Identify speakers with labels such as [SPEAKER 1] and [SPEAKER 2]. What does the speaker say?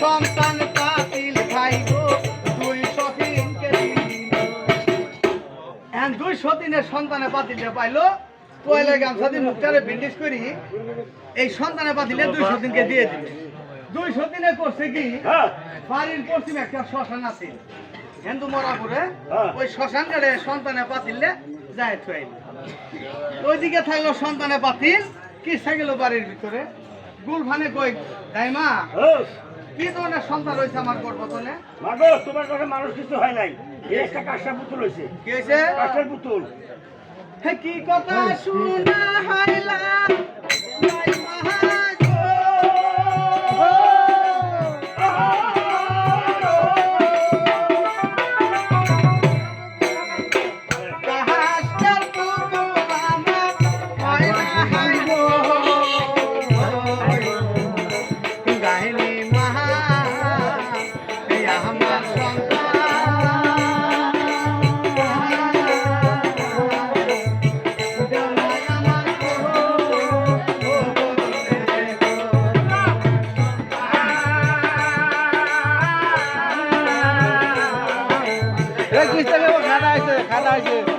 [SPEAKER 1] সন্তান পাতিল ভাই গো 200 দিনকে দিল। এখন 200 দিনের সন্তানে পাতিলে পাইলো পয়লা গামছা দিয়ে মুখটারে ব্যান্ডেজ করি এই সন্তানে পাতিলে 200 দিনকে দিয়ে দিল। 200 দিনে করছে কি বাড়ির পশ্চিমে একটা শ্মশান আছে হিন্দু মরা করে ওই শ্মশান গেলে সন্তানে পাতিলে যায় থুয়াইল। ওইদিকে থাকলো সন্তানে পাতিল কি থাকলো বাড়ির ভিতরে গুলফানে কই দাইমা কি ধরনের সন্তান রয়েছে আমার গর্ভতলে?
[SPEAKER 2] মাগো তোমার কাছে মানুষ কিছু হয় নাই, এই একটা কাঁসার পুতুল হয়েছে।
[SPEAKER 1] কি হয়েছে?
[SPEAKER 2] কাঁসার পুতুল।
[SPEAKER 1] হ্যাঁ কি কথা শুনা হাইলা খানা আছে